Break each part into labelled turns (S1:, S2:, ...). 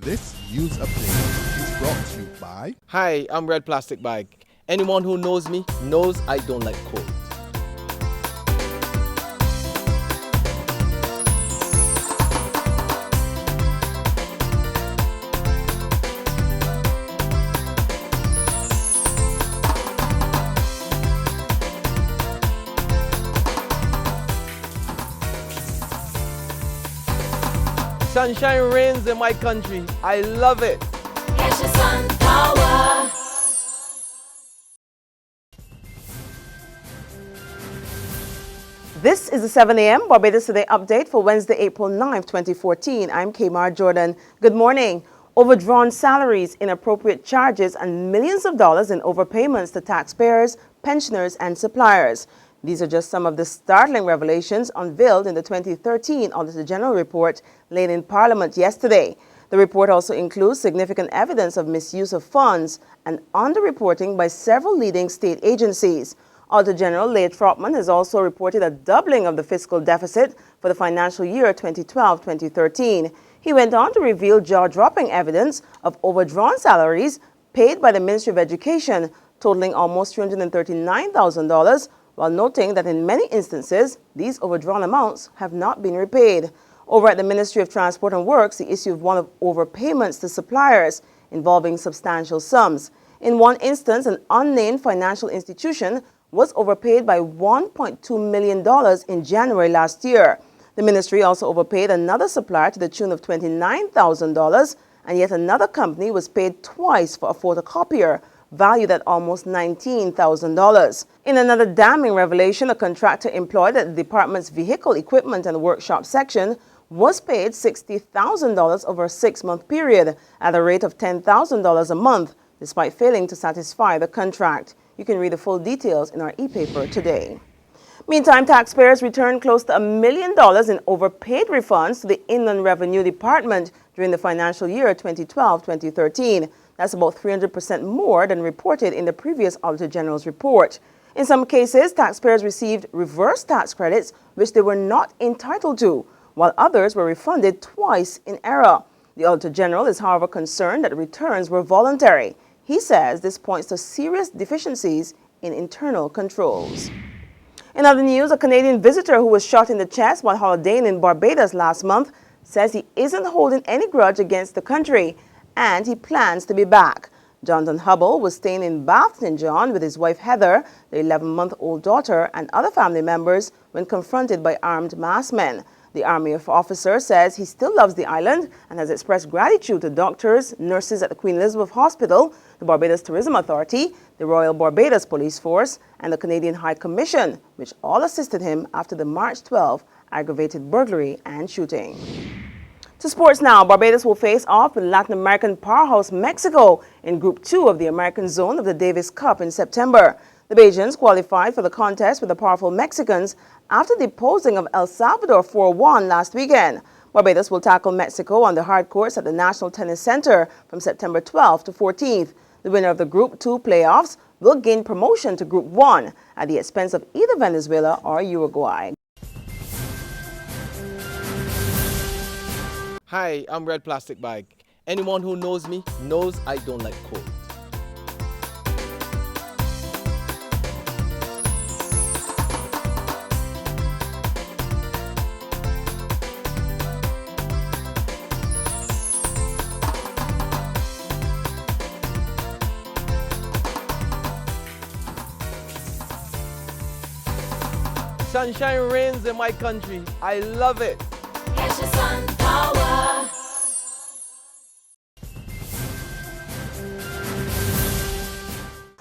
S1: This news update is brought to you by...
S2: Hi, I'm Red Plastic Bag. Anyone who knows me knows I don't like cold. Sunshine reigns in my country. I love it.
S3: Catch the sun power.
S4: This is the 7 a.m. Barbados Today update for Wednesday, April 9th, 2014. I'm Kamar Jordan. Good morning. Overdrawn salaries, inappropriate charges, and millions of dollars in overpayments to taxpayers, pensioners, and suppliers. These are just some of the startling revelations unveiled in the 2013 Auditor General report laid in Parliament yesterday. The report also includes significant evidence of misuse of funds and underreporting by several leading state agencies. Auditor General Leigh Trotman has also reported a doubling of the fiscal deficit for the financial year 2012-2013. He went on to reveal jaw-dropping evidence of overdrawn salaries paid by the Ministry of Education, totaling almost $339,000, while noting that in many instances, these overdrawn amounts have not been repaid. Over at the Ministry of Transport and Works, the issue of one of overpayments to suppliers involving substantial sums. In one instance, an unnamed financial institution was overpaid by $1.2 million in January last year. The ministry also overpaid another supplier to the tune of $29,000, and yet another company was paid twice for a photocopier, valued at almost $19,000. In another damning revelation, a contractor employed at the department's Vehicle Equipment and Workshop section was paid $60,000 over a 6-month period at a rate of $10,000 a month, despite failing to satisfy the contract. You can read the full details in our e-paper today. Meantime, taxpayers returned close to $1 million in overpaid refunds to the Inland Revenue Department during the financial year 2012-2013. That's about 300% more than reported in the previous Auditor General's report. In some cases, taxpayers received reverse tax credits which they were not entitled to, while others were refunded twice in error. The Auditor General is, however, concerned that returns were voluntary. He says this points to serious deficiencies in internal controls. In other news, a Canadian visitor who was shot in the chest while holidaying in Barbados last month says he isn't holding any grudge against the country and he plans to be back. Jonathan Hubble was staying in Bath St. John with his wife Heather, their 11-month-old daughter, and other family members when confronted by armed masked men. The Army officer says he still loves the island and has expressed gratitude to doctors, nurses at the Queen Elizabeth Hospital, the Barbados Tourism Authority, the Royal Barbados Police Force, and the Canadian High Commission, which all assisted him after the March 12 aggravated burglary and shooting. To sports now, Barbados will face off with Latin American powerhouse Mexico in Group 2 of the American Zone of the Davis Cup in September. The Bajans qualified for the contest with the powerful Mexicans after the deposing of El Salvador 4-1 last weekend. Barbados will tackle Mexico on the hard courts at the National Tennis Center from September 12th to 14th. The winner of the Group 2 playoffs will gain promotion to Group 1 at the expense of either Venezuela or Uruguay.
S2: Hi, I'm Red Plastic Bag. Anyone who knows me knows I don't like cold. Sunshine reigns in my country. I love it.
S3: Catch the sun power.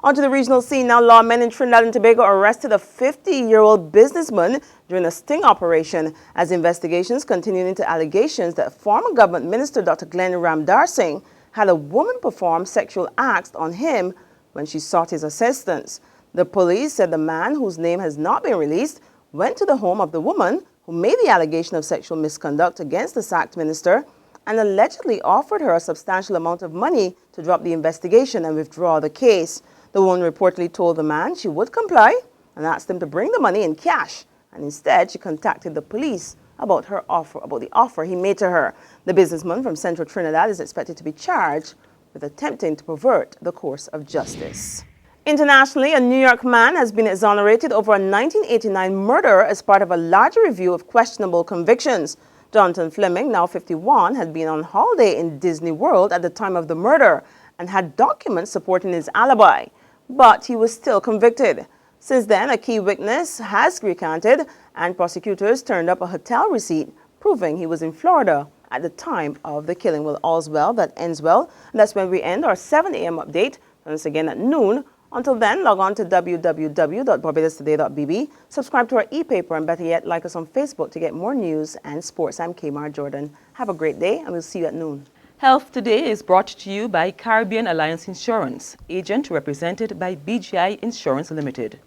S4: Onto the regional scene now. Lawmen in Trinidad and Tobago arrested a 50-year-old businessman during a sting operation as investigations continued into allegations that former government minister Dr. Glenn Ramdar Singh had a woman perform sexual acts on him when she sought his assistance. The police said the man, whose name has not been released, went to the home of the woman who made the allegation of sexual misconduct against the sacked minister and allegedly offered her a substantial amount of money to drop the investigation and withdraw the case. The woman reportedly told the man she would comply and asked him to bring the money in cash, and instead she contacted the police about the offer he made to her. The businessman from Central Trinidad is expected to be charged with attempting to pervert the course of justice. Internationally, a New York man has been exonerated over a 1989 murder as part of a larger review of questionable convictions. Jonathan Fleming, now 51, had been on holiday in Disney World at the time of the murder and had documents supporting his alibi, but he was still convicted. Since then, a key witness has recanted, and prosecutors turned up a hotel receipt proving he was in Florida at the time of the killing. Well, all's well that ends well. And that's when we end our 7 a.m. update. Once again at noon. Until then, log on to www.barbadostoday.bb, subscribe to our e-paper, and better yet, like us on Facebook to get more news and sports. I'm Kamar Jordan. Have a great day, and we'll see you at noon.
S5: Health Today is brought to you by Caribbean Alliance Insurance, agent represented by BGI Insurance Limited.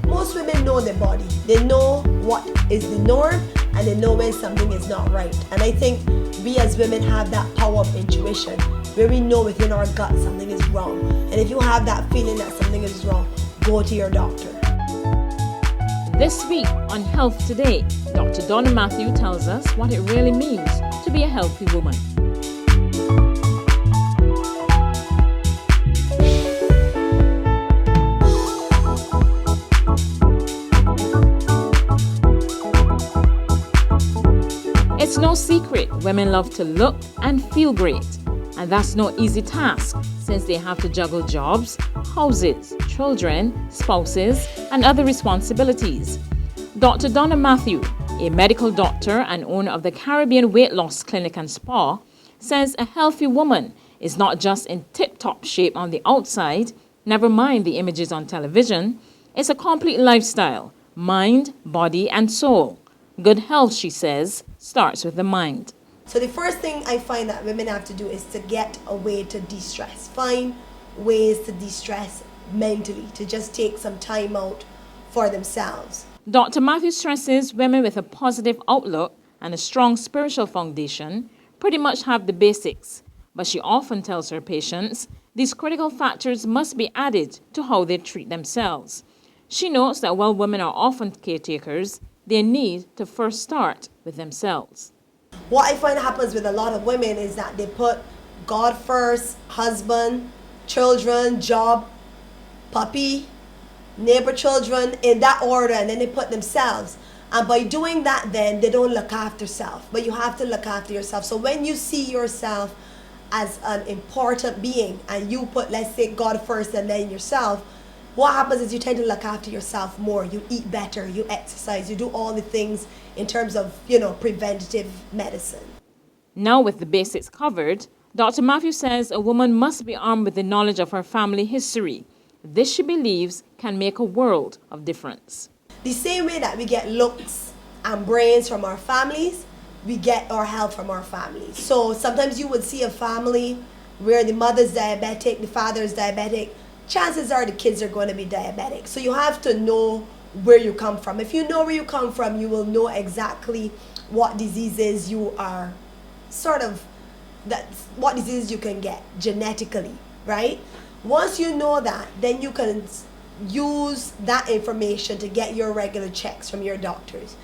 S6: Most women know their body. They know what is the norm, and they know when something is not right. And I think we as women have that power of intuition, where we know within our gut something is wrong. And if you have that feeling that something is wrong, go to your doctor.
S7: This week on Health Today, Dr. Donna Matthew tells us what it really means to be a healthy woman. It's no secret women love to look and feel great. And that's no easy task since they have to juggle jobs, houses, children, spouses, and other responsibilities. Dr. Donna Matthew, a medical doctor and owner of the Caribbean Weight Loss Clinic and Spa, says a healthy woman is not just in tip-top shape on the outside, never mind the images on television. It's a complete lifestyle, mind, body, and soul. Good health, she says, starts with the mind.
S6: So the first thing I find that women have to do is to get a way to de-stress. Find ways to de-stress mentally, to just take some time out for themselves.
S7: Dr. Matthew stresses women with a positive outlook and a strong spiritual foundation pretty much have the basics, but she often tells her patients these critical factors must be added to how they treat themselves. She notes that while women are often caretakers, they need to first start with themselves.
S6: What I find happens with a lot of women is that they put God first, husband, children, job, puppy, neighbor children, in that order, and then they put themselves. And by doing that, then they don't look after self. But you have to look after yourself. So when you see yourself as an important being and you put, let's say, God first and then yourself, what happens is you tend to look after yourself more. You eat better, you exercise, you do all the things in terms of, preventative medicine.
S7: Now with the basics covered, Dr. Matthew says a woman must be armed with the knowledge of her family history. This, she believes, can make a world of difference.
S6: The same way that we get looks and brains from our families, we get our health from our families. So sometimes you would see a family where the mother's diabetic, the father's diabetic. Chances are the kids are going to be diabetic. So you have to know where you come from. If you know where you come from, you will know exactly what diseases you are what diseases you can get genetically, right? Once you know that, then you can use that information to get your regular checks from your doctors.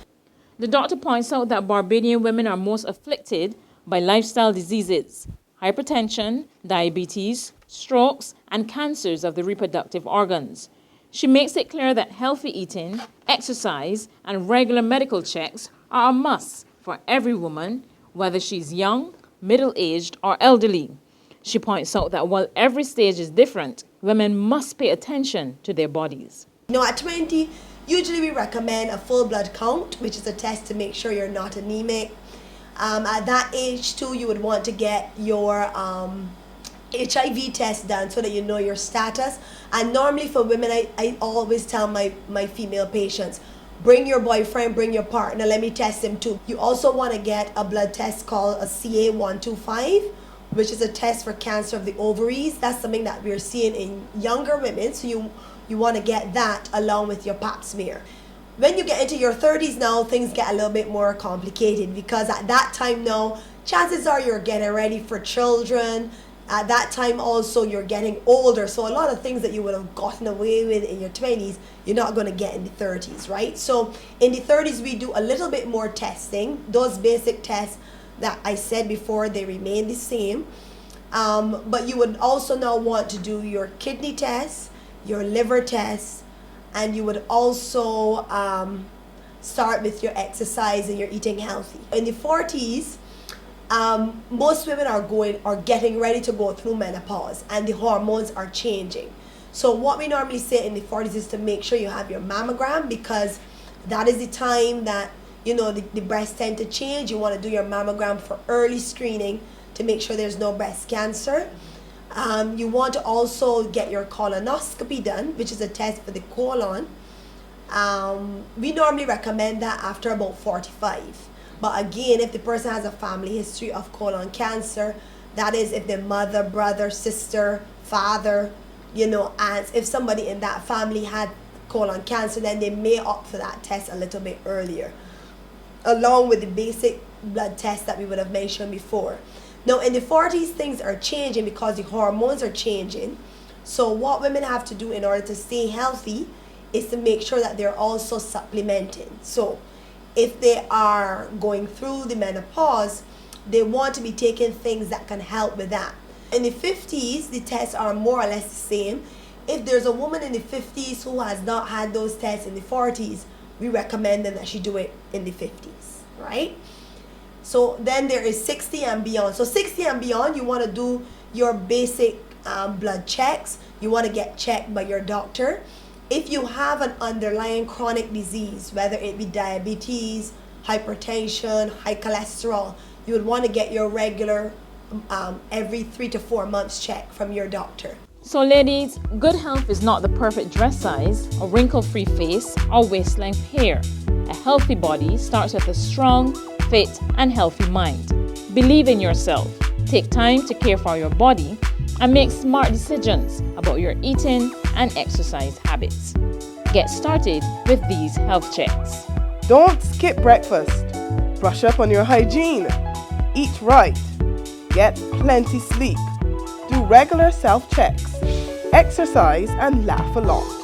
S7: The doctor points out that Barbadian women are most afflicted by lifestyle diseases, hypertension, diabetes, strokes, and cancers of the reproductive organs. She makes it clear that healthy eating, exercise, and regular medical checks are a must for every woman, whether she's young, middle-aged, or elderly. She points out that while every stage is different, women must pay attention to their bodies.
S6: At 20, usually we recommend a full blood count, which is a test to make sure you're not anemic. At that age too, you would want to get your HIV test done so that you know your status. And normally for women, I always tell my female patients, bring your boyfriend, bring your partner, let me test him too. You also want to get a blood test called a CA-125, which is a test for cancer of the ovaries. That's something that we're seeing in younger women, so you want to get that along with your pap smear. When you get into your 30s now, things get a little bit more complicated, because at that time now, chances are you're getting ready for children, At that time also you're getting older, so a lot of things that you would have gotten away with in your 20s, you're not going to get in the 30s, right? So in the 30s we do a little bit more testing. Those basic tests that I said before, they remain the same. But you would also now want to do your kidney tests, your liver tests, and you would also start with your exercise and your eating healthy. In the 40s, most women are getting ready to go through menopause, and the hormones are changing. So what we normally say in the 40s is to make sure you have your mammogram, because that is the time that, you know, the breasts tend to change. You want to do your mammogram for early screening to make sure there's no breast cancer. You want to also get your colonoscopy done, which is a test for the colon. We normally recommend that after about 45. But again, if the person has a family history of colon cancer, that is if their mother, brother, sister, father, you know, aunts, if somebody in that family had colon cancer, then they may opt for that test a little bit earlier, along with the basic blood test that we would have mentioned before. Now in the 40s, things are changing because the hormones are changing. So what women have to do in order to stay healthy is to make sure that they're also supplementing. So if they are going through the menopause, they want to be taking things that can help with that. In the 50s, the tests are more or less the same. If there's a woman in the 50s who has not had those tests in the 40s, we recommend them that she do it in the 50s, right? So then there is 60 and beyond. So 60 and beyond, you want to do your basic blood checks. You want to get checked by your doctor. If you have an underlying chronic disease, whether it be diabetes, hypertension, high cholesterol, you would want to get your regular every 3 to 4 months check from your doctor.
S7: So ladies, good health is not the perfect dress size, a wrinkle-free face, or waist-length hair. A healthy body starts with a strong, fit, and healthy mind. Believe in yourself, take time to care for your body, and make smart decisions about your eating and exercise habits. Get started with these health checks.
S8: Don't skip breakfast. Brush up on your hygiene. Eat right. Get plenty sleep. Do regular self-checks. Exercise and laugh a lot.